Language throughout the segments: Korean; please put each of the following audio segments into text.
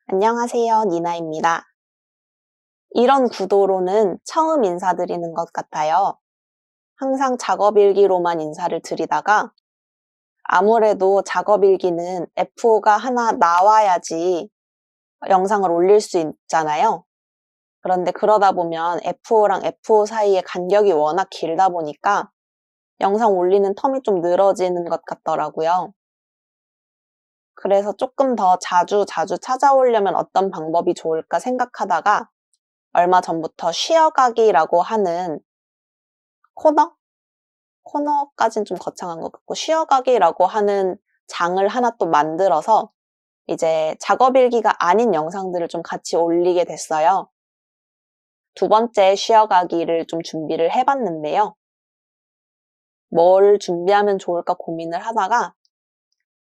안녕하세요, 니나입니다. 이런 구도로는 처음 인사드리는 것 같아요. 항상 작업일기로만 인사를 드리다가 아무래도 작업일기는 F5가 하나 나와야지 영상을 올릴 수 있잖아요. 그런데 그러다 보면 F5랑 F5 사이의 간격이 워낙 길다 보니까 영상 올리는 텀이 좀 늘어지는 것 같더라고요. 그래서 조금 더 자주 찾아오려면 어떤 방법이 좋을까 생각하다가 얼마 전부터 쉬어가기라고 하는 코너까진 좀 거창한 것 같고, 쉬어가기라고 하는 장을 하나 또 만들어서 이제 작업일기가 아닌 영상들을 좀 같이 올리게 됐어요. 두 번째 쉬어가기를 좀 준비를 해봤는데요. 뭘 준비하면 좋을까 고민을 하다가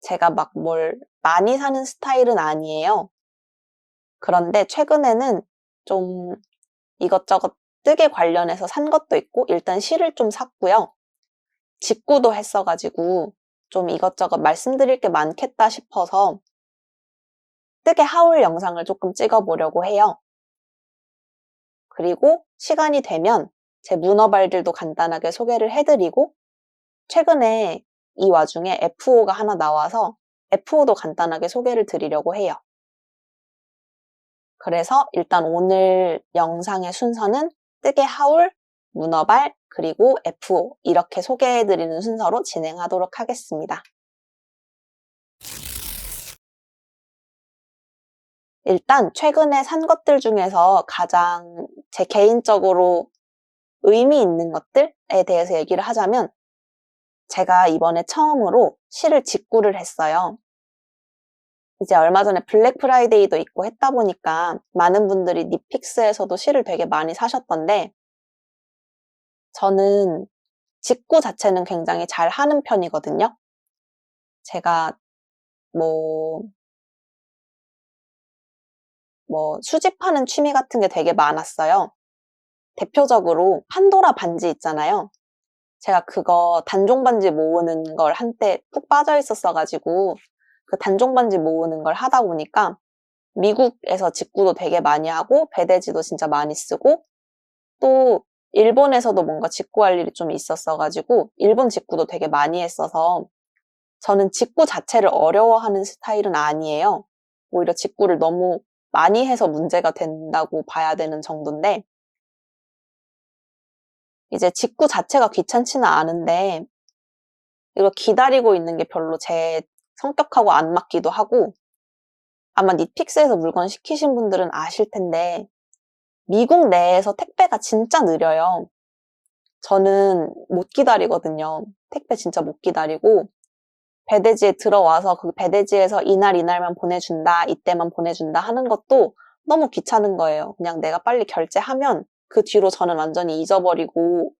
제가 막 뭘 많이 사는 스타일은 아니에요. 그런데 최근에는 좀 이것저것 뜨개 관련해서 산 것도 있고 일단 실을 좀 샀고요. 직구도 했어가지고 좀 이것저것 말씀드릴 게 많겠다 싶어서 뜨개 하울 영상을 조금 찍어보려고 해요. 그리고 시간이 되면 제 문어발들도 간단하게 소개를 해드리고 최근에 이 와중에 F5가 하나 나와서 F5도 간단하게 소개를 드리려고 해요. 그래서 일단 오늘 영상의 순서는 뜨개 하울, 문어발, 그리고 F5 이렇게 소개해드리는 순서로 진행하도록 하겠습니다. 일단 최근에 산 것들 중에서 가장 제 개인적으로 의미 있는 것들에 대해서 얘기를 하자면 제가 이번에 처음으로 실을 직구를 했어요. 이제 얼마 전에 블랙 프라이데이도 있고 했다 보니까 많은 분들이 니픽스에서도 실을 되게 많이 사셨던데 저는 직구 자체는 굉장히 잘 하는 편이거든요. 제가 뭐 수집하는 취미 같은 게 되게 많았어요. 대표적으로 판도라 반지 있잖아요. 제가 그거 단종 반지 모으는 걸 한때 푹 빠져 있었어가지고 그 단종 반지 모으는 걸 하다 보니까 미국에서 직구도 되게 많이 하고 배대지도 진짜 많이 쓰고 또 일본에서도 뭔가 직구할 일이 좀 있었어가지고 일본 직구도 되게 많이 했어서 저는 직구 자체를 어려워하는 스타일은 아니에요. 오히려 직구를 너무 많이 해서 문제가 된다고 봐야 되는 정도인데 이제 직구 자체가 귀찮지는 않은데 이걸 기다리고 있는 게 별로 제 성격하고 안 맞기도 하고 아마 니픽스에서 물건 시키신 분들은 아실 텐데 미국 내에서 택배가 진짜 느려요. 저는 못 기다리거든요. 택배 진짜 못 기다리고 배대지에 들어와서 그 배대지에서 이날만 보내준다, 이때만 보내준다 하는 것도 너무 귀찮은 거예요. 그냥 내가 빨리 결제하면 그 뒤로 저는 완전히 잊어버리고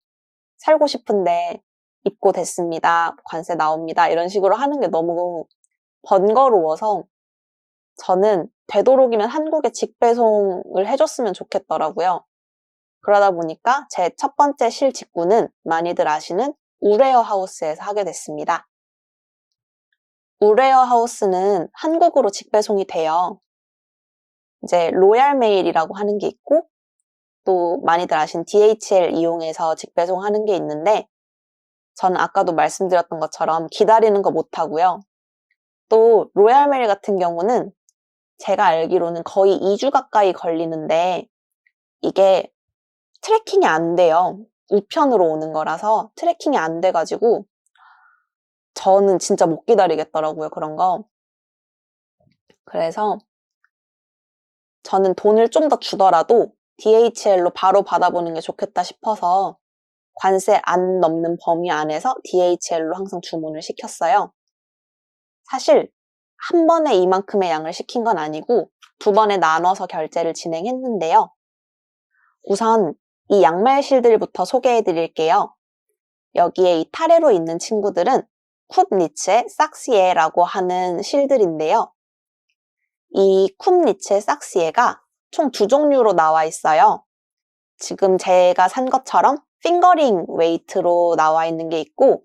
살고 싶은데 입고됐습니다, 관세 나옵니다 이런 식으로 하는 게 너무 번거로워서 저는 되도록이면 한국에 직배송을 해줬으면 좋겠더라고요. 그러다 보니까 제 첫 번째 실 직구는 많이들 아시는 우레어 하우스에서 하게 됐습니다. 우레어 하우스는 한국으로 직배송이 돼요. 이제 로얄 메일이라고 하는 게 있고 또 많이들 아신 DHL 이용해서 직배송하는 게 있는데 저는 아까도 말씀드렸던 것처럼 기다리는 거 못하고요. 또 로얄 메일 같은 경우는 제가 알기로는 거의 2주 가까이 걸리는데 이게 트래킹이 안 돼요. 우편으로 오는 거라서 트래킹이 안 돼가지고 저는 진짜 못 기다리겠더라고요, 그런 거. 그래서 저는 돈을 좀 더 주더라도 DHL로 바로 받아보는 게 좋겠다 싶어서 관세 안 넘는 범위 안에서 DHL로 항상 주문을 시켰어요. 사실 한 번에 이만큼의 양을 시킨 건 아니고 2번에 나눠서 결제를 진행했는데요. 우선 이 양말 실들부터 소개해 드릴게요. 여기에 이 타레로 있는 친구들은 쿱니츠의 삭시에라고 하는 실들인데요. 이 쿱니츠의 삭시에가 총 2종류로 나와 있어요. 지금 제가 산 것처럼 핑거링 웨이트로 나와 있는 게 있고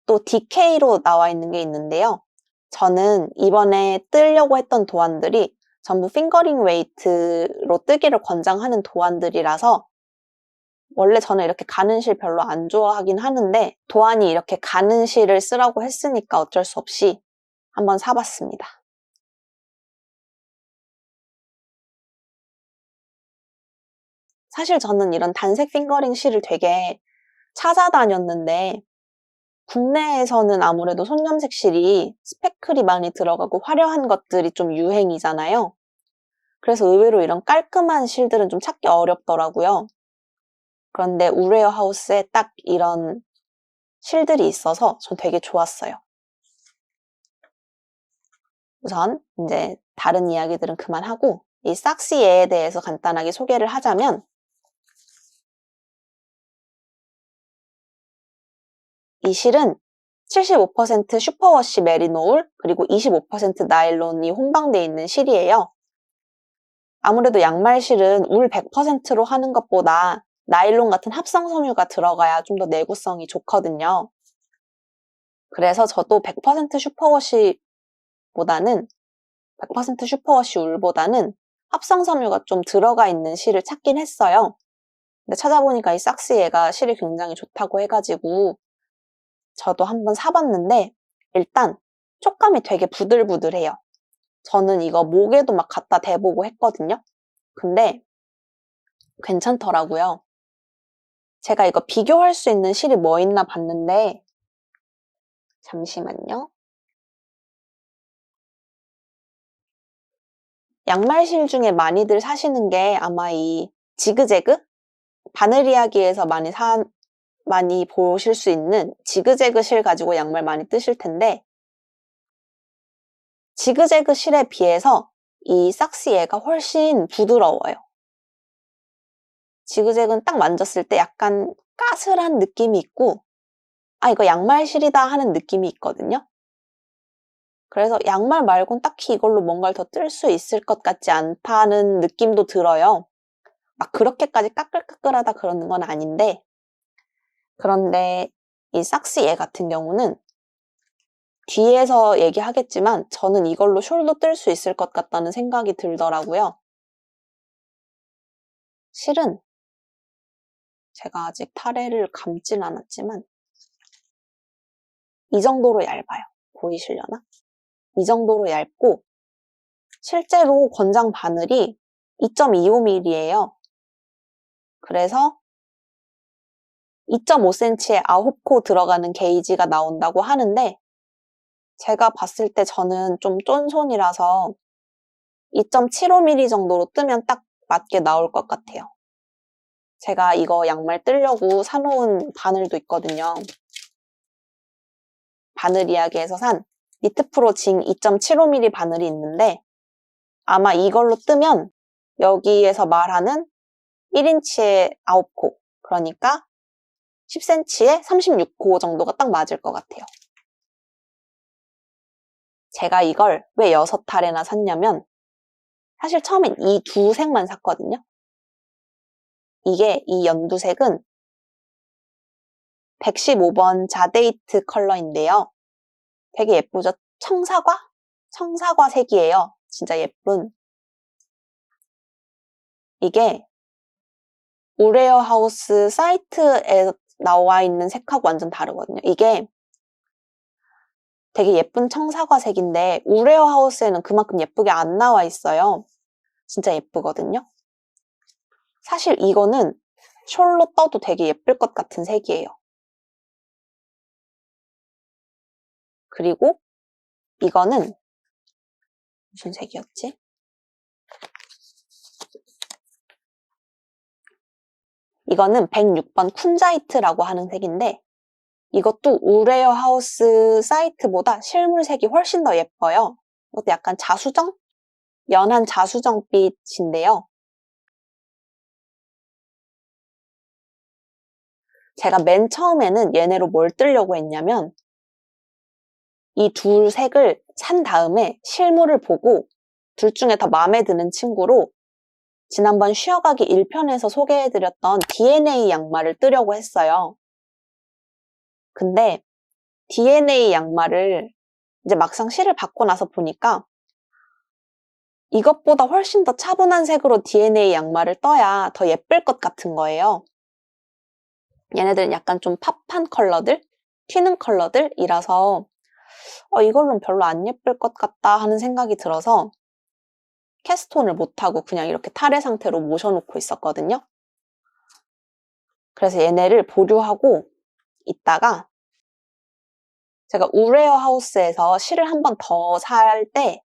또 DK로 나와 있는 게 있는데요. 저는 이번에 뜨려고 했던 도안들이 전부 핑거링 웨이트로 뜨기를 권장하는 도안들이라서 원래 저는 이렇게 가는 실 별로 안 좋아하긴 하는데 도안이 이렇게 가는 실을 쓰라고 했으니까 어쩔 수 없이 한번 사봤습니다. 사실 저는 이런 단색 핑거링 실을 되게 찾아다녔는데 국내에서는 아무래도 손염색 실이 스패클이 많이 들어가고 화려한 것들이 좀 유행이잖아요. 그래서 의외로 이런 깔끔한 실들은 좀 찾기 어렵더라고요. 그런데 우레어 하우스에 딱 이런 실들이 있어서 전 되게 좋았어요. 우선 이제 다른 이야기들은 그만하고 이 싹시에에 대해서 간단하게 소개를 하자면 이 실은 75% 슈퍼워시 메리노 울 그리고 25% 나일론이 혼방되어 있는 실이에요. 아무래도 양말 실은 울 100%로 하는 것보다 나일론 같은 합성 섬유가 들어가야 좀 더 내구성이 좋거든요. 그래서 저도 100% 슈퍼워시보다는 100% 슈퍼워시 울보다는 합성 섬유가 좀 들어가 있는 실을 찾긴 했어요. 근데 찾아보니까 이 싹시에가 실이 굉장히 좋다고 해가지고 저도 한번 사봤는데 일단 촉감이 되게 부들부들해요. 저는 이거 목에도 막 갖다 대보고 했거든요. 근데 괜찮더라고요. 제가 이거 비교할 수 있는 실이 뭐 있나 봤는데 잠시만요. 양말실 중에 많이들 사시는 게 아마 이 지그재그? 바늘 이야기에서 많이 보실 수 있는 지그재그 실 가지고 양말 많이 뜨실 텐데 지그재그 실에 비해서 이 싹시에가 훨씬 부드러워요. 지그재그는 딱 만졌을 때 약간 까슬한 느낌이 있고 아 이거 양말 실이다 하는 느낌이 있거든요. 그래서 양말 말곤 딱히 이걸로 뭔가를 더 뜰 수 있을 것 같지 않다는 느낌도 들어요. 막 그렇게까지 까끌까끌하다 그러는 건 아닌데 그런데 이 싹시에 같은 경우는 뒤에서 얘기하겠지만 저는 이걸로 숄도 뜰 수 있을 것 같다는 생각이 들더라고요. 실은 제가 아직 타래를 감진 않았지만 이 정도로 얇아요. 보이시려나? 이 정도로 얇고 실제로 권장 바늘이 2.25mm예요. 그래서 2.5cm에 9코 들어가는 게이지가 나온다고 하는데 제가 봤을 때 저는 좀 쫀손이라서 2.75mm 정도로 뜨면 딱 맞게 나올 것 같아요. 제가 이거 양말 뜨려고 사놓은 바늘도 있거든요. 바늘 이야기에서 산 니트프로 징 2.75mm 바늘이 있는데 아마 이걸로 뜨면 여기에서 말하는 1인치에 9코 그러니까 10cm에 36코 정도가 딱 맞을 것 같아요. 제가 이걸 왜 6타래나 샀냐면 사실 처음엔 이 두 색만 샀거든요. 이게 이 연두색은 115번 자데이트 컬러인데요. 되게 예쁘죠? 청사과? 청사과 색이에요. 진짜 예쁜. 이게 우레어 하우스 사이트에 나와 있는 색하고 완전 다르거든요. 이게 되게 예쁜 청사과 색인데 우레어 하우스에는 그만큼 예쁘게 안 나와 있어요. 진짜 예쁘거든요. 사실 이거는 숄로 떠도 되게 예쁠 것 같은 색이에요. 그리고 이거는 무슨 색이었지? 이거는 106번 쿤자이트라고 하는 색인데 이것도 우레어 하우스 사이트보다 실물색이 훨씬 더 예뻐요. 이것도 약간 자수정? 연한 자수정빛인데요. 제가 맨 처음에는 얘네로 뭘 뜨려고 했냐면 이 둘 색을 산 다음에 실물을 보고 둘 중에 더 마음에 드는 친구로 지난번 쉬어가기 1편에서 소개해드렸던 DNA 양말을 뜨려고 했어요. 근데 DNA 양말을 이제 막상 실을 받고 나서 보니까 이것보다 훨씬 더 차분한 색으로 DNA 양말을 떠야 더 예쁠 것 같은 거예요. 얘네들은 약간 좀 팝한 컬러들, 튀는 컬러들이라서 이걸로는 별로 안 예쁠 것 같다 하는 생각이 들어서 캐스톤을 못하고 그냥 이렇게 탈의 상태로 모셔놓고 있었거든요. 그래서 얘네를 보류하고 있다가 제가 우레어 하우스에서 실을 한 번 더 살 때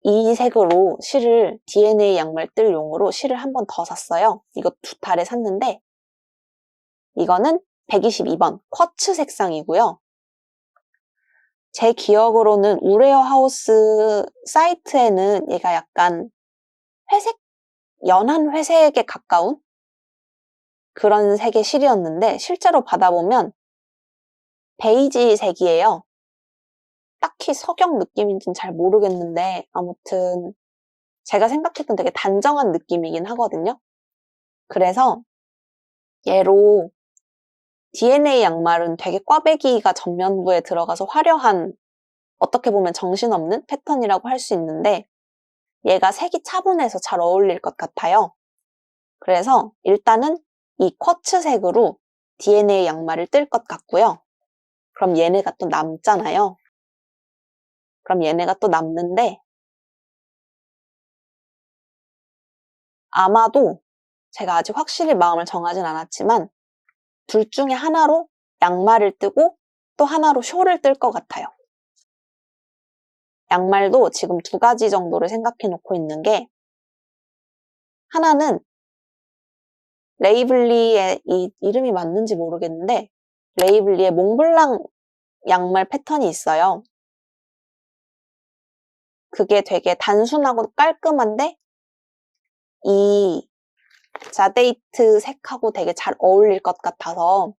이 색으로 실을 DNA 양말 뜰 용으로 실을 한 번 더 샀어요. 이거 2탈에 샀는데 이거는 122번 쿼츠 색상이고요. 제 기억으로는 우레어 하우스 사이트에는 얘가 약간 회색? 연한 회색에 가까운 그런 색의 실이었는데 실제로 받아보면 베이지 색이에요. 딱히 석영 느낌인지는 잘 모르겠는데 아무튼 제가 생각했던 되게 단정한 느낌이긴 하거든요. 그래서 얘로 DNA 양말은 되게 꽈배기가 전면부에 들어가서 화려한 어떻게 보면 정신없는 패턴이라고 할 수 있는데 얘가 색이 차분해서 잘 어울릴 것 같아요. 그래서 일단은 이 쿼츠색으로 DNA 양말을 뜰 것 같고요. 그럼 얘네가 또 남잖아요. 그럼 얘네가 또 남는데 아마도 제가 아직 확실히 마음을 정하진 않았지만 둘 중에 하나로 양말을 뜨고 또 하나로 쇼를 뜰 것 같아요. 양말도 지금 2가지 정도를 생각해 놓고 있는 게 하나는 레이블리의 이 이름이 맞는지 모르겠는데 레이블리의 몽블랑 양말 패턴이 있어요. 그게 되게 단순하고 깔끔한데 이 자데이트 색하고 되게 잘 어울릴 것 같아서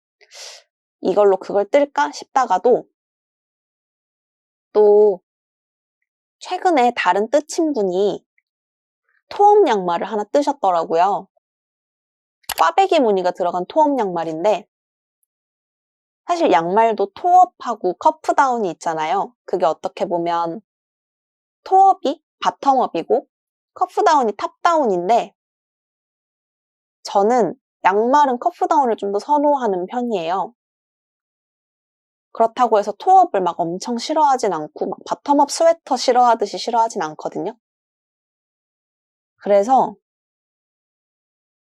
이걸로 그걸 뜰까 싶다가도 또 최근에 다른 뜨친 분이 토업 양말을 하나 뜨셨더라고요. 꽈배기 무늬가 들어간 토업 양말인데 사실 양말도 토업하고 커프다운이 있잖아요. 그게 어떻게 보면 토업이 바텀업이고 커프다운이 탑다운인데 저는 양말은 커프다운을 좀 더 선호하는 편이에요. 그렇다고 해서 토업을 막 엄청 싫어하진 않고 막 바텀업 스웨터 싫어하듯이 싫어하진 않거든요. 그래서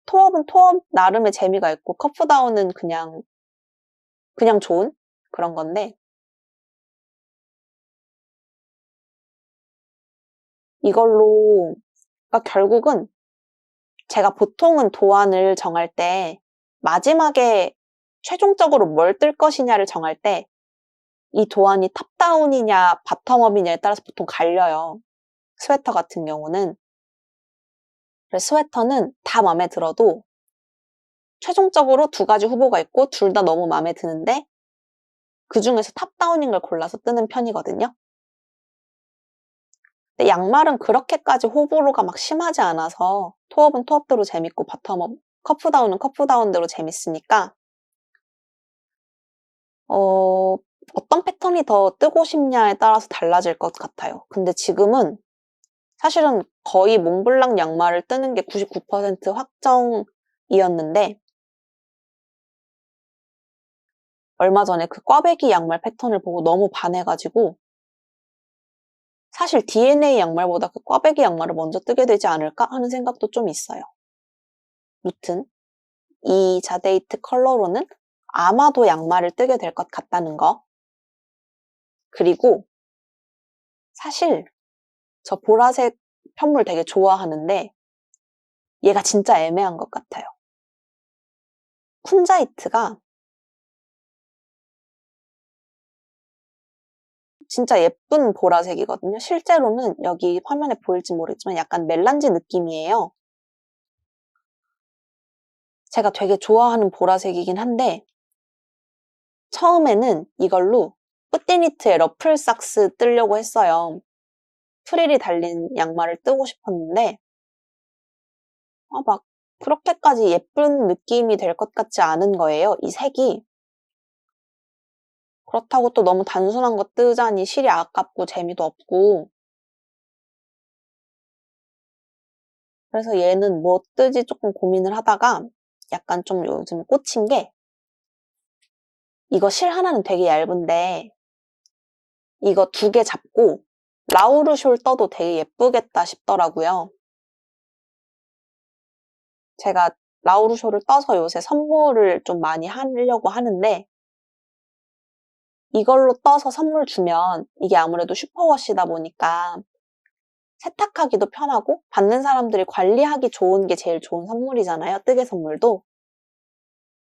토업은 토업 나름의 재미가 있고 커프다운은 그냥 좋은 그런 건데 이걸로 그러니까 결국은 제가 보통은 도안을 정할 때 마지막에 최종적으로 뭘 뜰 것이냐를 정할 때 이 도안이 탑다운이냐 바텀업이냐에 따라서 보통 갈려요. 스웨터 같은 경우는. 그래서 스웨터는 다 마음에 들어도 최종적으로 2가지 후보가 있고 둘 다 너무 마음에 드는데 그중에서 탑다운인 걸 골라서 뜨는 편이거든요. 근데 양말은 그렇게까지 호불호가 막 심하지 않아서 토업은 토업대로 재밌고 바텀업, 커프다운은 커프다운대로 재밌으니까 어떤 패턴이 더 뜨고 싶냐에 따라서 달라질 것 같아요. 근데 지금은 사실은 거의 몽블랑 양말을 뜨는 게 99% 확정이었는데 얼마 전에 그 꽈배기 양말 패턴을 보고 너무 반해가지고 사실 DNA 양말보다 그 꽈배기 양말을 먼저 뜨게 되지 않을까 하는 생각도 좀 있어요. 무튼 이 자데이트 컬러로는 아마도 양말을 뜨게 될 것 같다는 거. 그리고 사실 저 보라색 편물 되게 좋아하는데 얘가 진짜 애매한 것 같아요. 쿤자이트가 진짜 예쁜 보라색이거든요. 실제로는 여기 화면에 보일지 모르겠지만 약간 멜란지 느낌이에요. 제가 되게 좋아하는 보라색이긴 한데 처음에는 이걸로 뿌띠니트의 러플 삭스 뜨려고 했어요. 프릴이 달린 양말을 뜨고 싶었는데 막 그렇게까지 예쁜 느낌이 될 것 같지 않은 거예요. 이 색이. 그렇다고 또 너무 단순한 거 뜨자니 실이 아깝고 재미도 없고 그래서 얘는 뭐 뜨지 조금 고민을 하다가 약간 좀 요즘 꽂힌 게 이거 실 하나는 되게 얇은데 이거 2개 잡고 라우르숄 떠도 되게 예쁘겠다 싶더라고요. 제가 라우르숄을 떠서 요새 선물을 좀 많이 하려고 하는데 이걸로 떠서 선물 주면 이게 아무래도 슈퍼워시다 보니까 세탁하기도 편하고 받는 사람들이 관리하기 좋은 게 제일 좋은 선물이잖아요. 뜨개 선물도.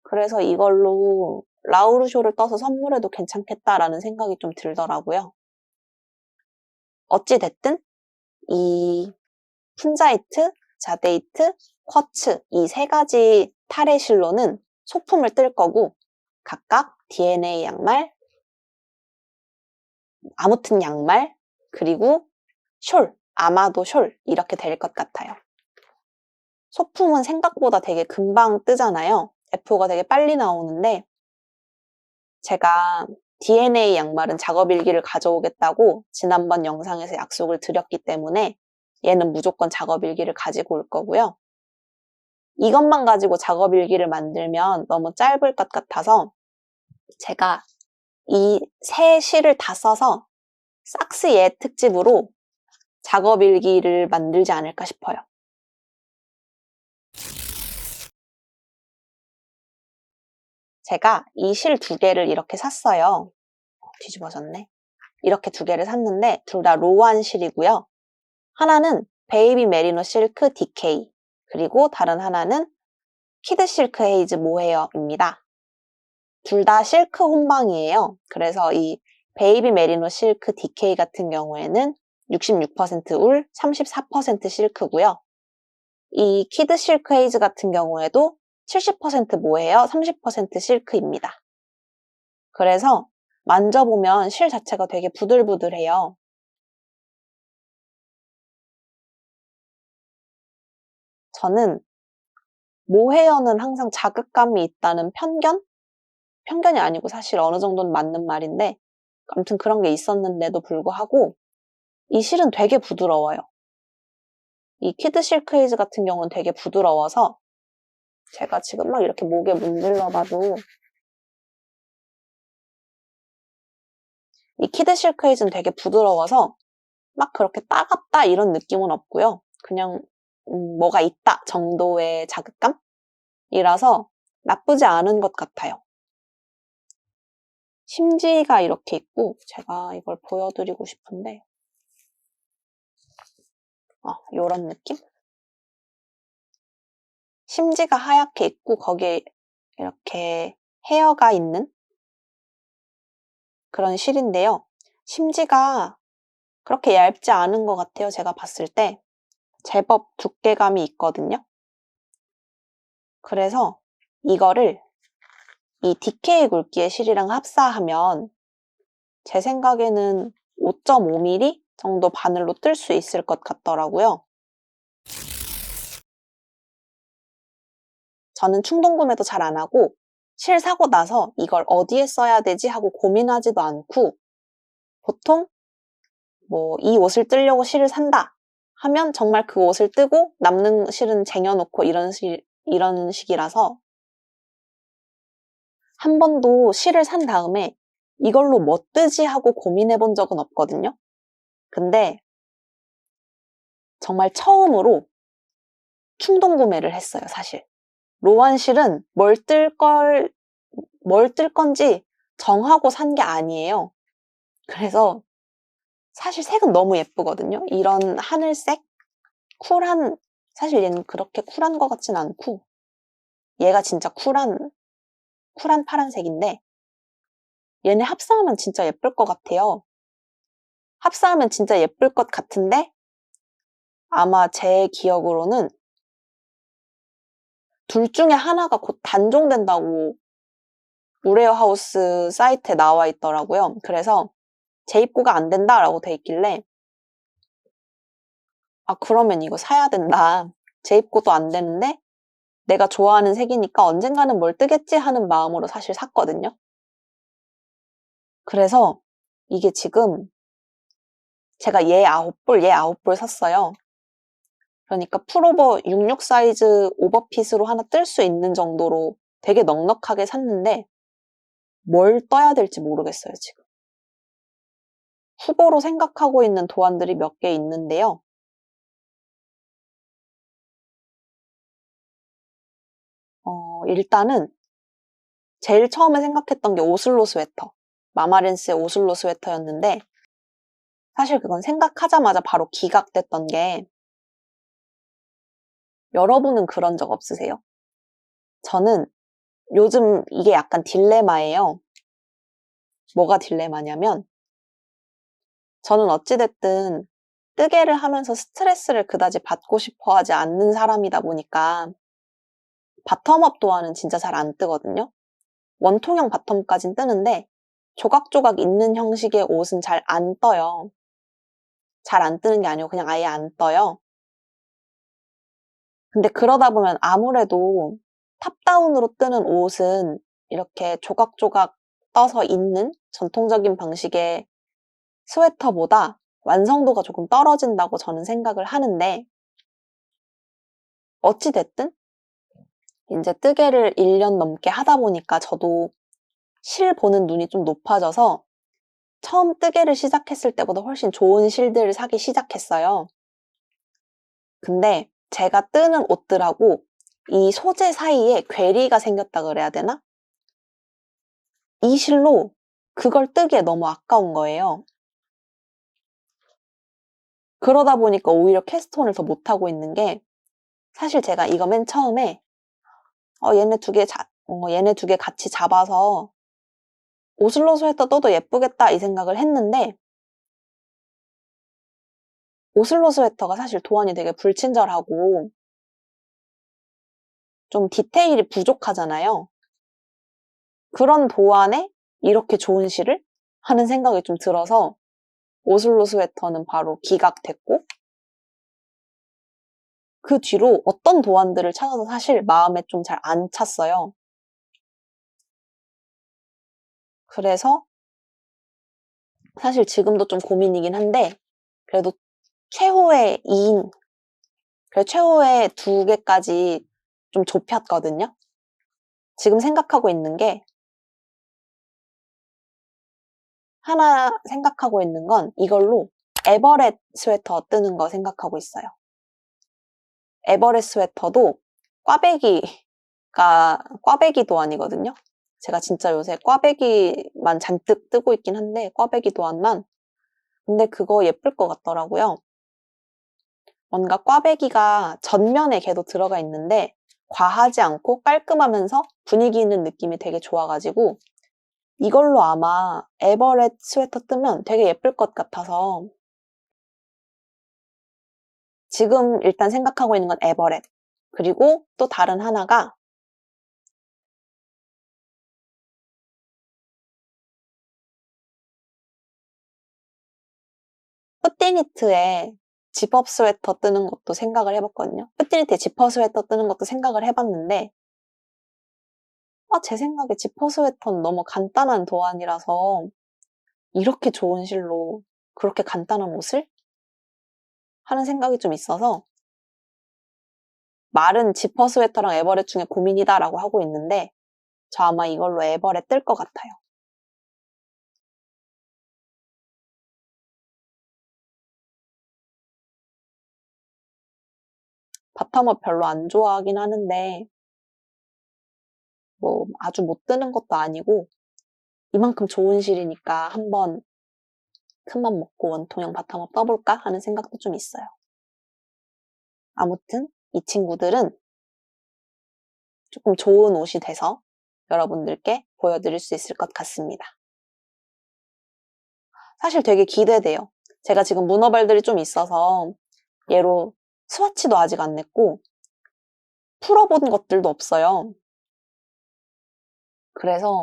그래서 이걸로 라우르쇼를 떠서 선물해도 괜찮겠다라는 생각이 좀 들더라고요. 어찌됐든 이 푼자이트, 자데이트, 쿼츠 이 3가지 탈의 실로는 소품을 뜰 거고 각각 DNA 양말, 아무튼 양말, 그리고 숄, 아마도 숄 이렇게 될 것 같아요. 소품은 생각보다 되게 금방 뜨잖아요. F가 되게 빨리 나오는데 제가 DNA 양말은 작업일기를 가져오겠다고 지난번 영상에서 약속을 드렸기 때문에 얘는 무조건 작업일기를 가지고 올 거고요. 이것만 가지고 작업일기를 만들면 너무 짧을 것 같아서 제가 이 3실을 다 써서 삭스예 특집으로 작업일기를 만들지 않을까 싶어요. 제가 이 실 2개를 이렇게 샀어요. 뒤집어졌네. 이렇게 2개를 샀는데 둘 다 로완 실이고요. 하나는 베이비 메리노 실크 DK 그리고 다른 하나는 키드 실크 헤이즈 모헤어입니다. 둘 다 실크 혼방이에요. 그래서 이 베이비 메리노 실크 DK 같은 경우에는 66% 울, 34% 실크고요. 이 키드 실크 헤이즈 같은 경우에도 70% 모헤어, 30% 실크입니다. 그래서 만져보면 실 자체가 되게 부들부들해요. 저는 모헤어는 항상 자극감이 있다는 편견이 아니고 사실 어느 정도는 맞는 말인데 아무튼 그런 게 있었는데도 불구하고 이 실은 되게 부드러워요. 이 키드 실크 헤이즈 같은 경우는 되게 부드러워서 제가 지금 막 이렇게 목에 문질러 봐도 이 키드 실크 헤이즈는 되게 부드러워서 막 그렇게 따갑다 이런 느낌은 없고요. 그냥 뭐가 있다 정도의 자극감이라서 나쁘지 않은 것 같아요. 심지가 이렇게 있고 제가 이걸 보여드리고 싶은데 요런 느낌? 심지가 하얗게 있고 거기에 이렇게 헤어가 있는 그런 실인데요. 심지가 그렇게 얇지 않은 것 같아요. 제가 봤을 때 제법 두께감이 있거든요. 그래서 이거를 이 DK 굵기의 실이랑 합사하면 제 생각에는 5.5mm 정도 바늘로 뜰 수 있을 것 같더라고요. 저는 충동구매도 잘 안 하고 실 사고 나서 이걸 어디에 써야 되지 하고 고민하지도 않고 보통 뭐 이 옷을 뜨려고 실을 산다 하면 정말 그 옷을 뜨고 남는 실은 쟁여놓고 이런 식이라서 한 번도 실을 산 다음에 이걸로 뭐 뜨지 하고 고민해 본 적은 없거든요. 근데 정말 처음으로 충동 구매를 했어요, 사실. 로완 실은 뭘 뜰 건지 정하고 산 게 아니에요. 그래서 사실 색은 너무 예쁘거든요. 이런 하늘색? 사실 얘는 그렇게 쿨한 것 같진 않고 얘가 진짜 쿨한 파란색인데 얘네 합사하면 진짜 예쁠 것 같아요. 합사하면 진짜 예쁠 것 같은데 아마 제 기억으로는 둘 중에 하나가 곧 단종된다고 우레어 하우스 사이트에 나와 있더라고요. 그래서 재입고가 안 된다라고 돼 있길래 그러면 이거 사야 된다. 재입고도 안 되는데 내가 좋아하는 색이니까 언젠가는 뭘 뜨겠지 하는 마음으로 사실 샀거든요. 그래서 이게 지금 제가 얘 9볼 샀어요. 그러니까 풀오버 66 사이즈 오버핏으로 하나 뜰 수 있는 정도로 되게 넉넉하게 샀는데 뭘 떠야 될지 모르겠어요, 지금. 후보로 생각하고 있는 도안들이 몇 개 있는데요. 일단은 제일 처음에 생각했던 게 오슬로 스웨터. 마마렌스의 오슬로 스웨터였는데 사실 그건 생각하자마자 바로 기각됐던 게 여러분은 그런 적 없으세요? 저는 요즘 이게 약간 딜레마예요. 뭐가 딜레마냐면 저는 어찌됐든 뜨개를 하면서 스트레스를 그다지 받고 싶어 하지 않는 사람이다 보니까 바텀업 도안은 진짜 잘 안 뜨거든요. 원통형 바텀까진 뜨는데 조각조각 있는 형식의 옷은 잘 안 떠요. 잘 안 뜨는 게 아니고 그냥 아예 안 떠요. 근데 그러다 보면 아무래도 탑다운으로 뜨는 옷은 이렇게 조각조각 떠서 있는 전통적인 방식의 스웨터보다 완성도가 조금 떨어진다고 저는 생각을 하는데 어찌 됐든 이제 뜨개를 1년 넘게 하다 보니까 저도 실 보는 눈이 좀 높아져서 처음 뜨개를 시작했을 때보다 훨씬 좋은 실들을 사기 시작했어요. 근데 제가 뜨는 옷들하고 이 소재 사이에 괴리가 생겼다 그래야 되나? 이 실로 그걸 뜨기에 너무 아까운 거예요. 그러다 보니까 오히려 캐스톤을 더 못하고 있는 게 사실 제가 이거 맨 처음에 얘네 두 개 같이 잡아서 오슬로 스웨터 떠도 예쁘겠다 이 생각을 했는데 오슬로 스웨터가 사실 도안이 되게 불친절하고 좀 디테일이 부족하잖아요. 그런 도안에 이렇게 좋은 실을 하는 생각이 좀 들어서 오슬로 스웨터는 바로 기각됐고 그 뒤로 어떤 도안들을 찾아도 사실 마음에 좀 잘 안 찼어요. 그래서 사실 지금도 좀 고민이긴 한데 그래도 최후의 2인 그래서 최후의 2개까지 좀 좁혔거든요. 지금 생각하고 있는 게 하나 생각하고 있는 건 이걸로 에버렛 스웨터 뜨는 거 생각하고 있어요. 에버렛 스웨터도 꽈배기 도안이거든요. 제가 진짜 요새 꽈배기만 잔뜩 뜨고 있긴 한데 꽈배기 도안만 근데 그거 예쁠 것 같더라고요. 뭔가 꽈배기가 전면에 걔도 들어가 있는데 과하지 않고 깔끔하면서 분위기 있는 느낌이 되게 좋아가지고 이걸로 아마 에버렛 스웨터 뜨면 되게 예쁠 것 같아서 지금 일단 생각하고 있는 건 에버렛 그리고 또 다른 하나가 푸띠니트에 집업 스웨터 뜨는 것도 생각을 해봤거든요. 푸띠니트에 지퍼 스웨터 뜨는 것도 생각을 해봤는데 제 생각에 지퍼 스웨터는 너무 간단한 도안이라서 이렇게 좋은 실로 그렇게 간단한 옷을? 하는 생각이 좀 있어서 말은 지퍼 스웨터랑 에버렛 중에 고민이다라고 하고 있는데 저 아마 이걸로 에버렛 뜰 것 같아요. 바텀업 별로 안 좋아하긴 하는데 뭐 아주 못 뜨는 것도 아니고 이만큼 좋은 실이니까 한번 큰맘 먹고 원통형 바텀업 떠볼까 하는 생각도 좀 있어요. 아무튼 이 친구들은 조금 좋은 옷이 돼서 여러분들께 보여드릴 수 있을 것 같습니다. 사실 되게 기대돼요. 제가 지금 문어발들이 좀 있어서 얘로 스와치도 아직 안 냈고 풀어본 것들도 없어요. 그래서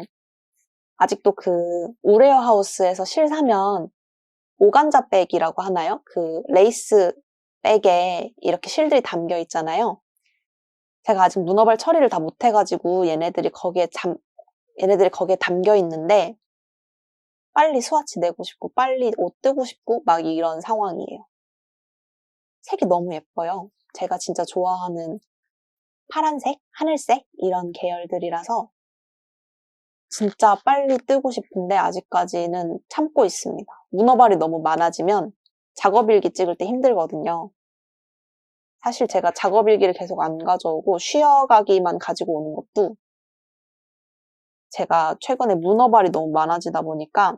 아직도 그 우레어 하우스에서 실 사면 오간자 백이라고 하나요? 그 레이스 백에 이렇게 실들이 담겨 있잖아요. 제가 아직 문어발 처리를 다 못해가지고 얘네들이 거기에 담겨 있는데 빨리 스와치 내고 싶고 빨리 옷 뜨고 싶고 막 이런 상황이에요. 색이 너무 예뻐요. 제가 진짜 좋아하는 파란색, 하늘색 이런 계열들이라서 진짜 빨리 뜨고 싶은데 아직까지는 참고 있습니다. 문어발이 너무 많아지면 작업일기 찍을 때 힘들거든요. 사실 제가 작업일기를 계속 안 가져오고 쉬어가기만 가지고 오는 것도 제가 최근에 문어발이 너무 많아지다 보니까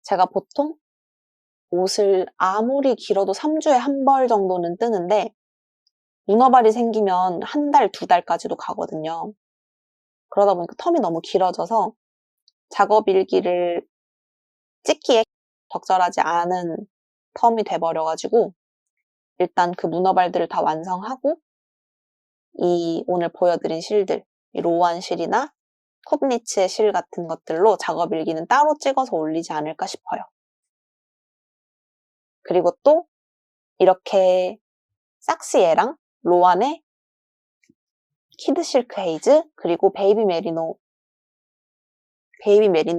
제가 보통 옷을 아무리 길어도 3주에 한 벌 정도는 뜨는데 문어발이 생기면 한 달, 2달까지도 가거든요. 그러다 보니까 텀이 너무 길어져서 작업일기를 찍기에 적절하지 않은 텀이 돼버려가지고 일단 그 문어발들을 다 완성하고 이 오늘 보여드린 실들, 이 로안 실이나 쿱니츠의 실 같은 것들로 작업일기는 따로 찍어서 올리지 않을까 싶어요. 그리고 또 이렇게 삭스예랑 로안의 키드 실크 헤이즈 그리고 베이비 메리노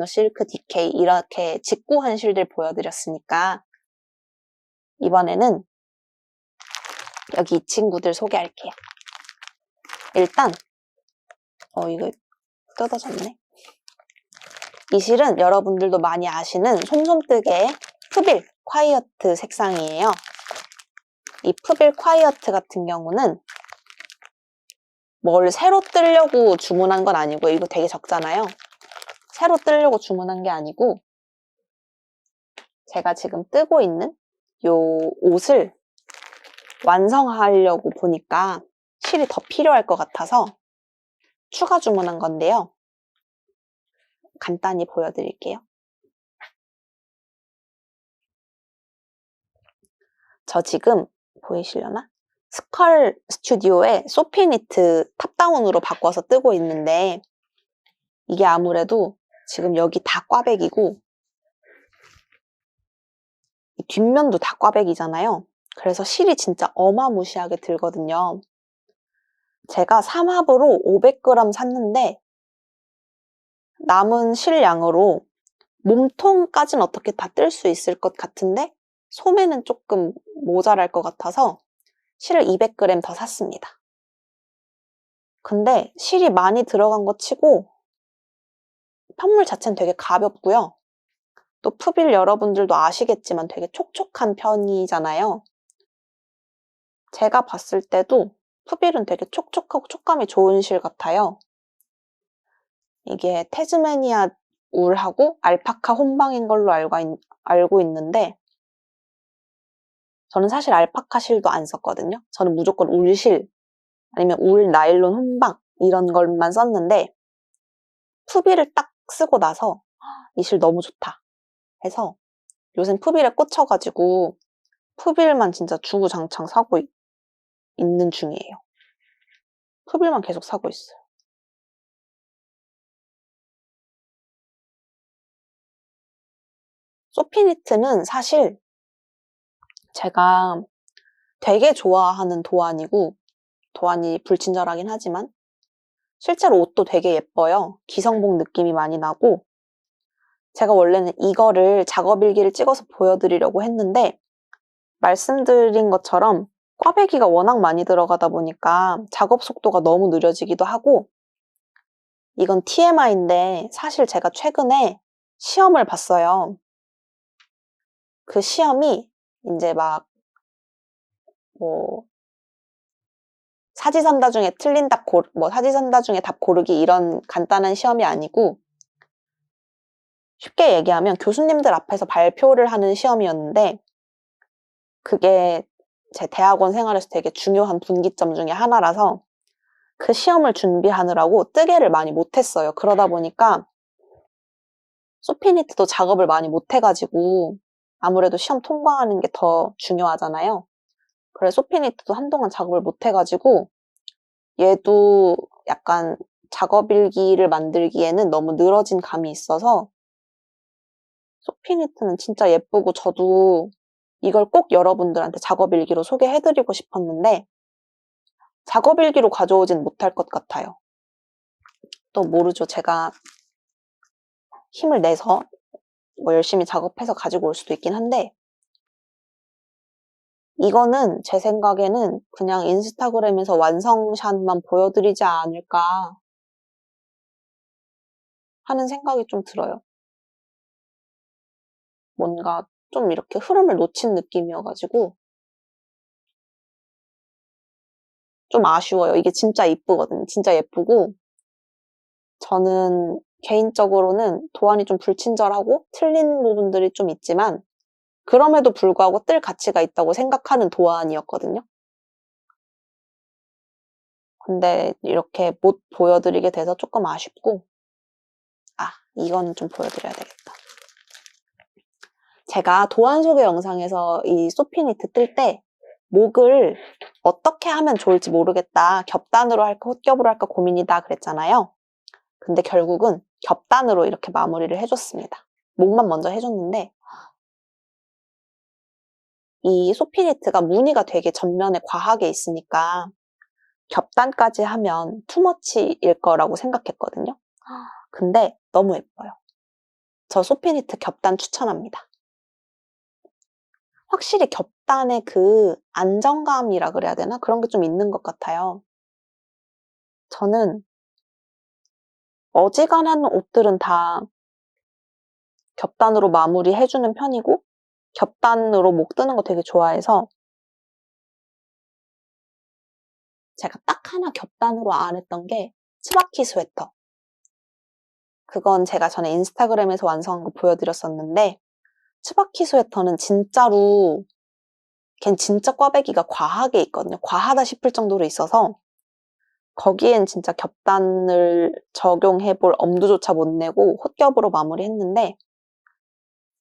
실크 디케이 이렇게 직구한 실들 보여드렸으니까 이번에는 여기 이 친구들 소개할게요. 일단 이거 뜯어졌네. 이 실은 여러분들도 많이 아시는 솜솜뜨개의 프빌 콰이어트 색상이에요. 이 프빌 콰이어트 같은 경우는 뭘 새로 뜨려고 주문한 건 아니고 이거 되게 적잖아요. 새로 뜨려고 주문한 게 아니고 제가 지금 뜨고 있는 요 옷을 완성하려고 보니까 실이 더 필요할 것 같아서 추가 주문한 건데요. 간단히 보여드릴게요. 저 지금 보이시려나? 스컬 스튜디오의 소피니트 탑다운으로 바꿔서 뜨고 있는데 이게 아무래도 지금 여기 다 꽈배기고 뒷면도 다 꽈배기잖아요. 그래서 실이 진짜 어마무시하게 들거든요. 제가 3합으로 500g 샀는데 남은 실 양으로 몸통까지는 어떻게 다 뜰 수 있을 것 같은데 소매는 조금 모자랄 것 같아서 실을 200g 더 샀습니다. 근데 실이 많이 들어간 것 치고 편물 자체는 되게 가볍고요. 또 푸빌 여러분들도 아시겠지만 되게 촉촉한 편이잖아요. 제가 봤을 때도 푸빌은 되게 촉촉하고 촉감이 좋은 실 같아요. 이게 태즈메니아 울하고 알파카 혼방인 걸로 알고 있는데 저는 사실 알파카 실도 안 썼거든요. 저는 무조건 울실 아니면 울 나일론 혼방 이런 걸만 썼는데 푸빌을 딱 쓰고 나서 이 실 너무 좋다 해서 요새 푸빌에 꽂혀가지고 푸빌만 진짜 주구장창 사고 있는 중이에요. 푸빌만 계속 사고 있어요. 소피니트는 사실 제가 되게 좋아하는 도안이고 도안이 불친절하긴 하지만 실제로 옷도 되게 예뻐요. 기성복 느낌이 많이 나고 제가 원래는 이거를 작업일기를 찍어서 보여드리려고 했는데 말씀드린 것처럼 꽈배기가 워낙 많이 들어가다 보니까 작업 속도가 너무 느려지기도 하고 이건 TMI인데 사실 제가 최근에 시험을 봤어요. 그 시험이 이제 막 사지선다 중에 틀린 답 사지선다 중에 답 고르기 이런 간단한 시험이 아니고 쉽게 얘기하면 교수님들 앞에서 발표를 하는 시험이었는데 그게 제 대학원 생활에서 되게 중요한 분기점 중에 하나라서 그 시험을 준비하느라고 뜨개를 많이 못했어요. 그러다 보니까 소피니트도 작업을 많이 못해가지고 아무래도 시험 통과하는 게 더 중요하잖아요. 그래서 소피니트도 한동안 작업을 못해가지고 얘도 약간 작업일기를 만들기에는 너무 늘어진 감이 있어서 소피니트는 진짜 예쁘고 저도 이걸 꼭 여러분들한테 작업일기로 소개해드리고 싶었는데 작업일기로 가져오진 못할 것 같아요. 또 모르죠. 제가 힘을 내서 열심히 작업해서 가지고 올 수도 있긴 한데 이거는 제 생각에는 그냥 인스타그램에서 완성샷만 보여드리지 않을까 하는 생각이 좀 들어요. 뭔가 좀 이렇게 흐름을 놓친 느낌이어가지고 좀 아쉬워요. 이게 진짜 이쁘거든요. 진짜 예쁘고 저는 개인적으로는 도안이 좀 불친절하고 틀린 부분들이 좀 있지만 그럼에도 불구하고 뜰 가치가 있다고 생각하는 도안이었거든요. 근데 이렇게 못 보여드리게 돼서 조금 아쉽고 이거는 좀 보여드려야 되겠다. 제가 도안 소개 영상에서 이 소피니트 뜰 때 목을 어떻게 하면 좋을지 모르겠다. 겹단으로 할까 헛겹으로 할까 고민이다 그랬잖아요. 근데 결국은 겹단으로 이렇게 마무리를 해줬습니다. 목만 먼저 해줬는데 이 소피니트가 무늬가 되게 전면에 과하게 있으니까 겹단까지 하면 투머치일 거라고 생각했거든요. 근데 너무 예뻐요. 저 소피니트 겹단 추천합니다. 확실히 겹단의 그 안정감이라 그래야 되나? 그런 게 좀 있는 것 같아요. 저는 어지간한 옷들은 다 겹단으로 마무리해주는 편이고 겹단으로 목 뜨는 거 되게 좋아해서 제가 딱 하나 겹단으로 안 했던 게ツバキ 스웨터. 그건 제가 전에 인스타그램에서 완성한 거 보여드렸었는데ツバキ 스웨터는 진짜로 걘 진짜 꽈배기가 과하게 있거든요. 과하다 싶을 정도로 있어서 거기엔 진짜 겹단을 적용해볼 엄두조차 못 내고 헛겹으로 마무리했는데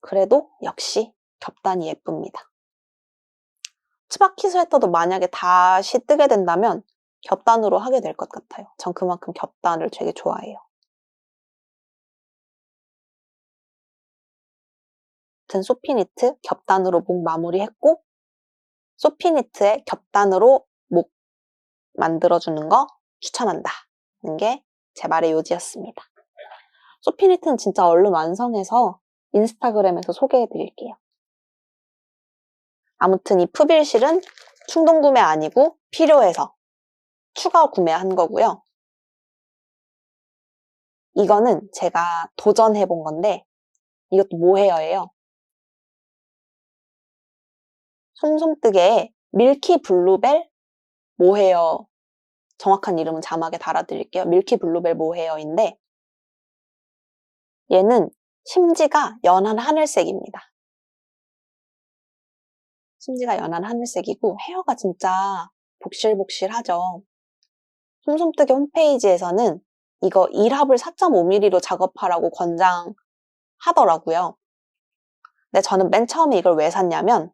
그래도 역시 겹단이 예쁩니다.ツバキ 스웨터도 만약에 다시 뜨게 된다면 겹단으로 하게 될 것 같아요. 전 그만큼 겹단을 되게 좋아해요. 아무튼 소피니트 겹단으로 목 마무리했고 소피니트에 겹단으로 목 만들어주는 거 추천한다. 는 게 제 말의 요지였습니다. 소피니트는 진짜 얼른 완성해서 인스타그램에서 소개해드릴게요. 아무튼 이 푸빌실은 충동구매 아니고 필요해서 추가 구매한 거고요. 이거는 제가 도전해본 건데 이것도 모헤어예요. 솜솜뜨개의 밀키 블루벨 모헤어, 정확한 이름은 자막에 달아드릴게요. 밀키 블루벨 모헤어인데 얘는 심지가 연한 하늘색입니다. 심지가 연한 하늘색이고 헤어가 진짜 복실복실하죠. 솜솜뜨개 홈페이지에서는 이거 1합을 4.5mm로 작업하라고 권장하더라고요. 근데 저는 맨 처음에 이걸 왜 샀냐면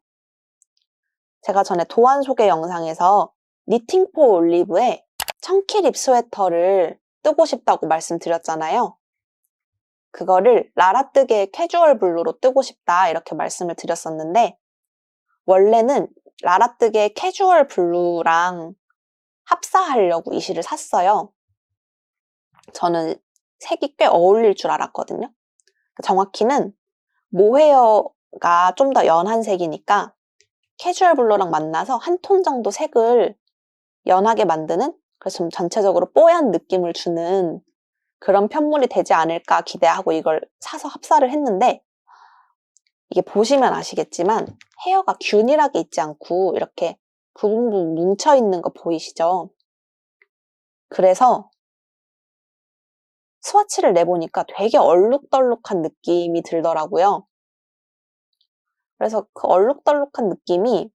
제가 전에 도안 소개 영상에서 니팅포 올리브의 청키립 스웨터를 뜨고 싶다고 말씀드렸잖아요. 그거를 라라뜨개의 캐주얼 블루로 뜨고 싶다 이렇게 말씀을 드렸었는데 원래는 라라뜨개의 캐주얼 블루랑 합사하려고 이 실을 샀어요. 저는 색이 꽤 어울릴 줄 알았거든요. 정확히는 모헤어가 좀 더 연한 색이니까 캐주얼 블루랑 만나서 한 톤 정도 색을 연하게 만드는 그래서 좀 전체적으로 뽀얀 느낌을 주는 그런 편물이 되지 않을까 기대하고 이걸 사서 합사를 했는데 이게 보시면 아시겠지만 헤어가 균일하게 있지 않고 이렇게 부분 뭉쳐있는 거 보이시죠? 그래서 스와치를 내보니까 되게 얼룩덜룩한 느낌이 들더라고요. 그래서 그 얼룩덜룩한 느낌이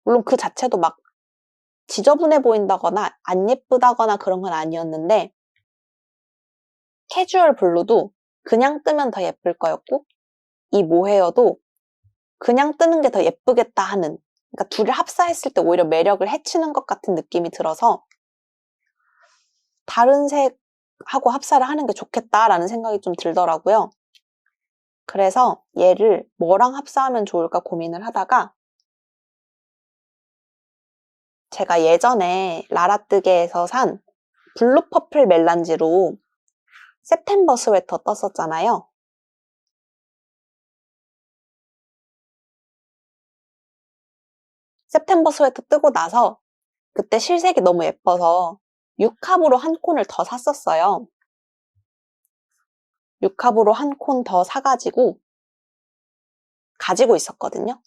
물론 그 자체도 막 지저분해 보인다거나 안 예쁘다거나 그런 건 아니었는데 캐주얼 블루도 그냥 뜨면 더 예쁠 거였고 이 모헤어도 그냥 뜨는 게 더 예쁘겠다 하는 그러니까 둘을 합사했을 때 오히려 매력을 해치는 것 같은 느낌이 들어서 다른 색하고 합사를 하는 게 좋겠다라는 생각이 좀 들더라고요. 그래서 얘를 뭐랑 합사하면 좋을까 고민을 하다가 제가 예전에 라라뜨개에서 산 블루 퍼플 멜란지로 september 스웨터 떴었잖아요. september 스웨터 뜨고 나서 그때 실색이 너무 예뻐서 6합으로 한 콘을 더 샀었어요. 6합으로 한 콘 더 사가지고 가지고 있었거든요.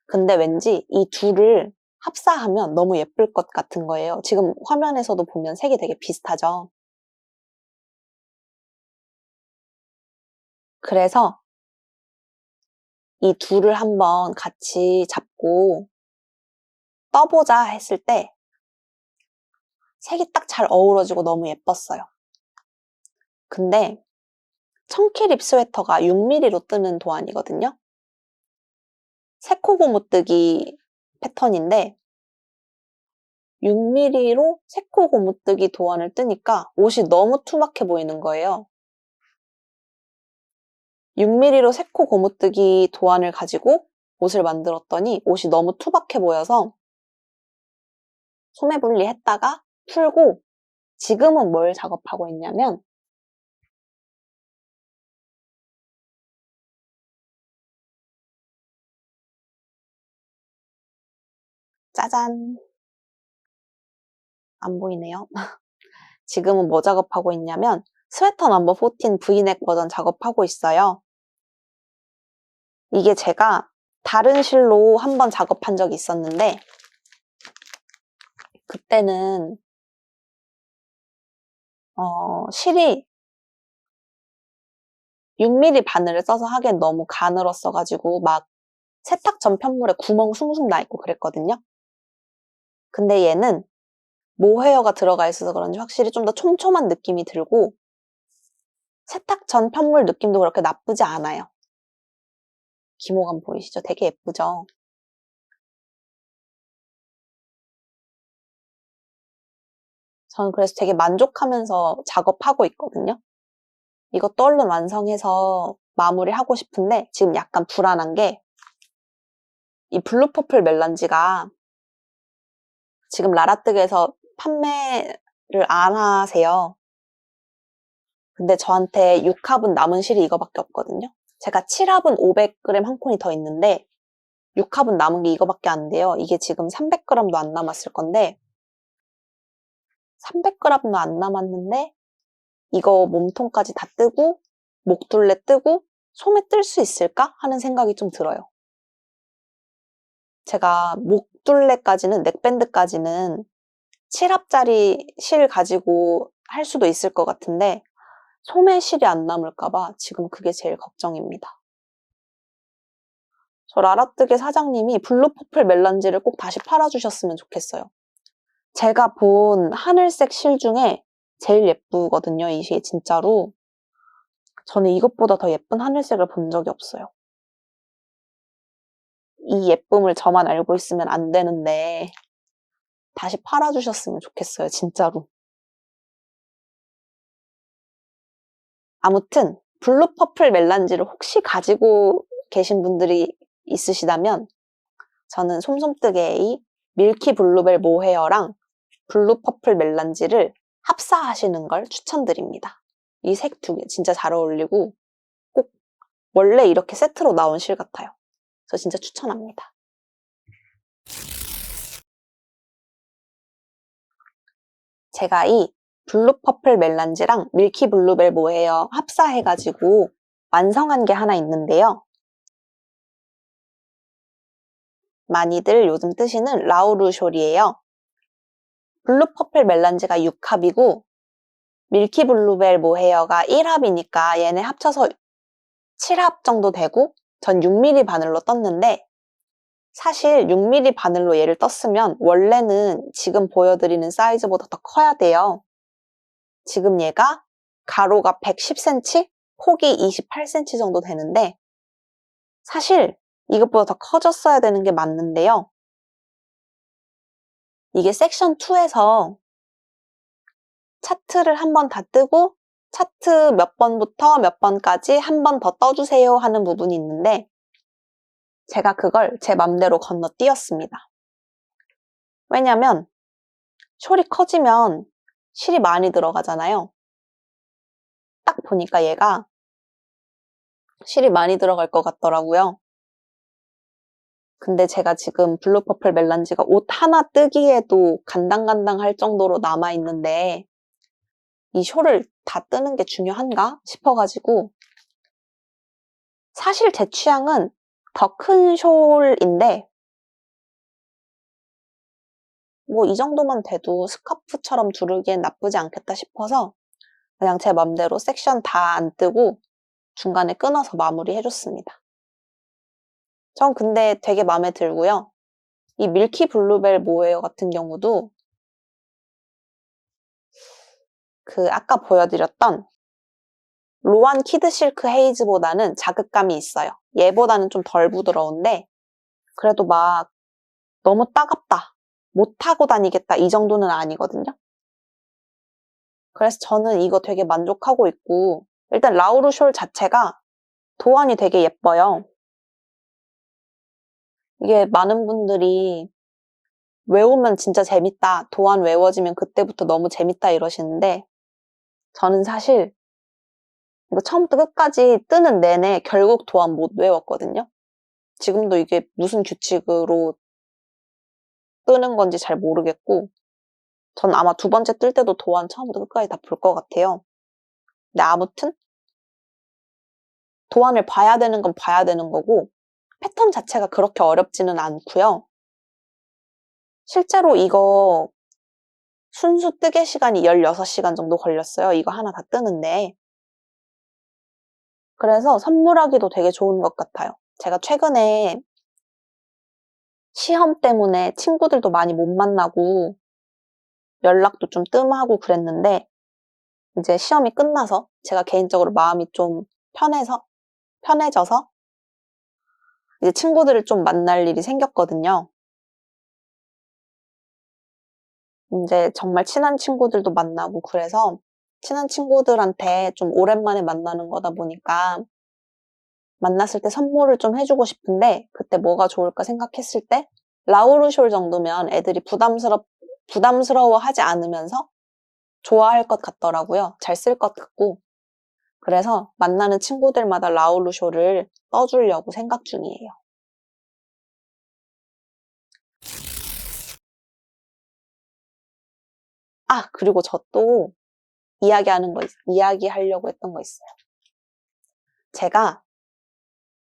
근데 왠지 이 둘을 합사하면 너무 예쁠 것 같은 거예요. 지금 화면에서도 보면 색이 되게 비슷하죠. 그래서 이 둘을 한번 같이 잡고 떠보자 했을 때 색이 딱 잘 어우러지고 너무 예뻤어요. 근데 청키 립 스웨터가 6mm로 뜨는 도안이거든요. 새코고무뜨기 패턴인데 6mm로 새코고무뜨기 도안을 뜨니까 옷이 너무 투박해 보이는 거예요. 6mm로 새코고무뜨기 도안을 가지고 옷을 만들었더니 옷이 너무 투박해 보여서 소매분리 했다가 풀고 지금은 뭘 작업하고 있냐면 짜잔! 안 보이네요. 지금은 뭐 작업하고 있냐면 스웨터 넘버 14 V넥 버전 작업하고 있어요. 이게 제가 다른 실로 한번 작업한 적이 있었는데 그때는 실이 6mm 바늘을 써서 하기엔 너무 가늘었어가지고 막 세탁 전편물에 구멍 숭숭 나 있고 그랬거든요. 근데 얘는 모헤어가 들어가 있어서 그런지 확실히 좀 더 촘촘한 느낌이 들고 세탁 전편물 느낌도 그렇게 나쁘지 않아요. 기모감 보이시죠? 되게 예쁘죠? 저는 그래서 되게 만족하면서 작업하고 있거든요. 이것도 얼른 완성해서 마무리하고 싶은데 지금 약간 불안한 게 이 블루 퍼플 멜란지가 지금 라라뜨기에서 판매를 안 하세요. 근데 저한테 6합은 남은 실이 이거밖에 없거든요. 제가 7합은 500g 한 콘이 더 있는데 6합은 남은 게 이거밖에 안 돼요. 이게 지금 300g도 안 남았을 건데 300g도 안 남았는데 이거 몸통까지 다 뜨고 목둘레 뜨고 소매 뜰 수 있을까? 하는 생각이 좀 들어요. 제가 목둘레까지는 넥밴드까지는 7합짜리 실 가지고 할 수도 있을 것 같은데 소매 실이 안 남을까봐 지금 그게 제일 걱정입니다. 저 라라뜨게 사장님이 블루 퍼플 멜란지를 꼭 다시 팔아주셨으면 좋겠어요. 제가 본 하늘색 실 중에 제일 예쁘거든요, 이 실 진짜로. 저는 이것보다 더 예쁜 하늘색을 본 적이 없어요. 이 예쁨을 저만 알고 있으면 안 되는데 다시 팔아주셨으면 좋겠어요, 진짜로. 아무튼 블루 퍼플 멜란지를 혹시 가지고 계신 분들이 있으시다면 저는 솜솜뜨개의 밀키 블루벨 모헤어랑 블루 퍼플 멜란지를 합사하시는 걸 추천드립니다. 이 색 두 개 진짜 잘 어울리고 꼭 원래 이렇게 세트로 나온 실 같아요. 저 진짜 추천합니다. 제가 이 블루 퍼플 멜란지랑 밀키 블루벨 모헤어 합사해가지고 완성한 게 하나 있는데요. 많이들 요즘 뜨시는 라우르숄이에요. 블루 퍼플 멜란지가 6합이고 밀키 블루벨 모헤어가 1합이니까 얘네 합쳐서 7합 정도 되고 전 6mm 바늘로 떴는데 사실 6mm 바늘로 얘를 떴으면 원래는 지금 보여드리는 사이즈보다 더 커야 돼요. 지금 얘가 가로가 110cm, 폭이 28cm 정도 되는데 사실 이것보다 더 커졌어야 되는 게 맞는데요. 이게 섹션 2에서 차트를 한 번 다 뜨고 차트 몇 번부터 몇 번까지 한 번 더 떠주세요 하는 부분이 있는데 제가 그걸 제 맘대로 건너뛰었습니다. 왜냐면 숄이 커지면 실이 많이 들어가잖아요. 딱 보니까 얘가 실이 많이 들어갈 것 같더라고요. 근데 제가 지금 블루 퍼플 멜란지가 옷 하나 뜨기에도 간당간당할 정도로 남아있는데 이 숄을 다 뜨는 게 중요한가 싶어가지고 사실 제 취향은 더 큰 숄인데 뭐 이 정도만 돼도 스카프처럼 두르기엔 나쁘지 않겠다 싶어서 그냥 제 맘대로 섹션 다 안 뜨고 중간에 끊어서 마무리 해줬습니다. 전 근데 되게 마음에 들고요. 이 밀키 블루벨 모헤어 같은 경우도 그 아까 보여드렸던 로안 키드 실크 헤이즈보다는 자극감이 있어요. 얘보다는 좀 덜 부드러운데 그래도 막 너무 따갑다, 못 타고 다니겠다 이 정도는 아니거든요. 그래서 저는 이거 되게 만족하고 있고 일단 라우르 숄 자체가 도안이 되게 예뻐요. 이게 많은 분들이 외우면 진짜 재밌다, 도안 외워지면 그때부터 너무 재밌다 이러시는데 저는 사실 이거 처음부터 끝까지 뜨는 내내 결국 도안 못 외웠거든요. 지금도 이게 무슨 규칙으로 뜨는 건지 잘 모르겠고 전 아마 두 번째 뜰 때도 도안 처음부터 끝까지 다 볼 것 같아요. 근데 아무튼 도안을 봐야 되는 건 봐야 되는 거고 패턴 자체가 그렇게 어렵지는 않고요. 실제로 이거 순수 뜨개 시간이 16시간 정도 걸렸어요. 이거 하나 다 뜨는데. 그래서 선물하기도 되게 좋은 것 같아요. 제가 최근에 시험 때문에 친구들도 많이 못 만나고 연락도 좀 뜸하고 그랬는데 이제 시험이 끝나서 제가 개인적으로 마음이 좀 편해져서 이제 친구들을 좀 만날 일이 생겼거든요. 이제 정말 친한 친구들도 만나고 그래서 친한 친구들한테 좀 오랜만에 만나는 거다 보니까 만났을 때 선물을 좀 해주고 싶은데 그때 뭐가 좋을까 생각했을 때 라우르숄 정도면 애들이 부담스러워하지 않으면서 좋아할 것 같더라고요. 잘 쓸 것 같고. 그래서 만나는 친구들마다 라우르숄을 떠주려고 생각 중이에요. 아, 그리고 저 또 이야기하려고 했던 거 있어요. 제가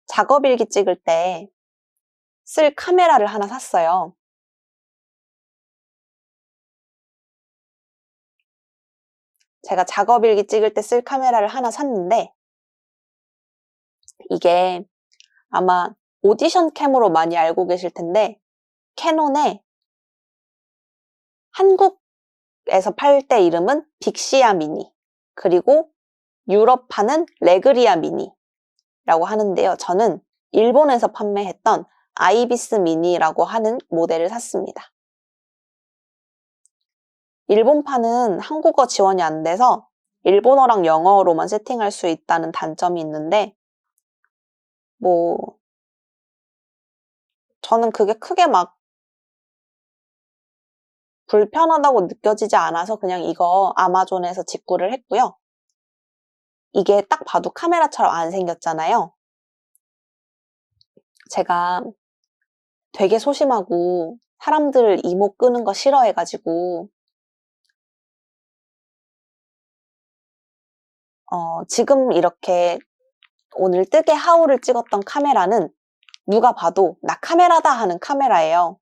작업일기 찍을 때 쓸 카메라를 하나 샀어요. 제가 작업일기 찍을 때 쓸 카메라를 하나 샀는데 이게 아마 오디션 캠으로 많이 알고 계실 텐데 캐논의 한국에서 팔 때 이름은 빅시아 미니 그리고 유럽판은 레그리아 미니라고 하는데요. 저는 일본에서 판매했던 아이비스 미니라고 하는 모델을 샀습니다. 일본판은 한국어 지원이 안 돼서 일본어랑 영어로만 세팅할 수 있다는 단점이 있는데 뭐 저는 그게 크게 막 불편하다고 느껴지지 않아서 그냥 이거 아마존에서 직구를 했고요. 이게 딱 봐도 카메라처럼 안 생겼잖아요. 제가 되게 소심하고 사람들 이목 끄는 거 싫어해가지고 지금 이렇게 오늘 뜨개 하울을 찍었던 카메라는 누가 봐도 나 카메라다 하는 카메라예요.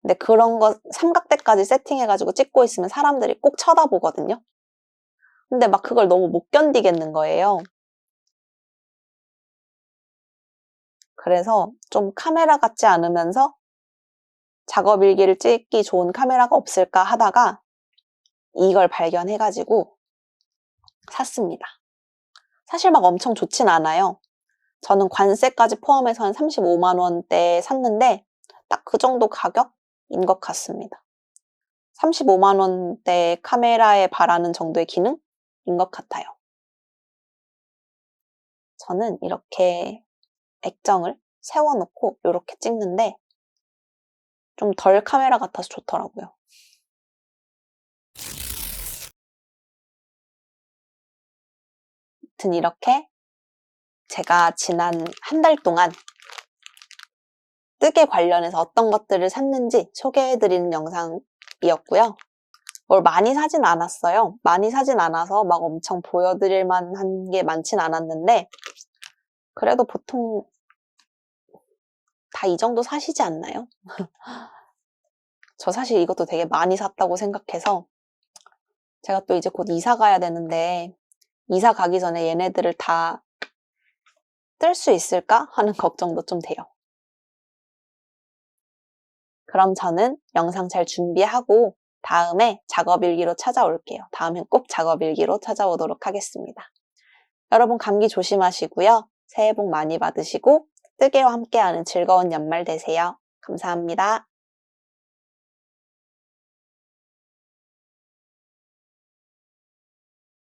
근데 그런 거 삼각대까지 세팅해가지고 찍고 있으면 사람들이 꼭 쳐다보거든요. 근데 막 그걸 너무 못 견디겠는 거예요. 그래서 좀 카메라 같지 않으면서 작업 일기를 찍기 좋은 카메라가 없을까 하다가 이걸 발견해가지고 샀습니다. 사실 막 엄청 좋진 않아요. 저는 관세까지 포함해서 한 35만 원대에 샀는데 딱 그 정도 가격인 것 같습니다. 35만 원대 카메라에 바라는 정도의 기능인 것 같아요. 저는 이렇게 액정을 세워놓고 이렇게 찍는데 좀 덜 카메라 같아서 좋더라고요. 아무튼 이렇게 제가 지난 한 달 동안 뜨개 관련해서 어떤 것들을 샀는지 소개해드리는 영상이었고요. 뭘 많이 사진 않았어요. 많이 사진 않아서 막 엄청 보여드릴 만한 게 많진 않았는데 그래도 보통 다 이 정도 사시지 않나요? 저 사실 이것도 되게 많이 샀다고 생각해서 제가 또 이제 곧 이사 가야 되는데 이사 가기 전에 얘네들을 다 뜰 수 있을까 하는 걱정도 좀 돼요. 그럼 저는 영상 잘 준비하고 다음에 작업일기로 찾아올게요. 다음엔 꼭 작업일기로 찾아오도록 하겠습니다. 여러분 감기 조심하시고요. 새해 복 많이 받으시고 뜨개와 함께하는 즐거운 연말 되세요. 감사합니다.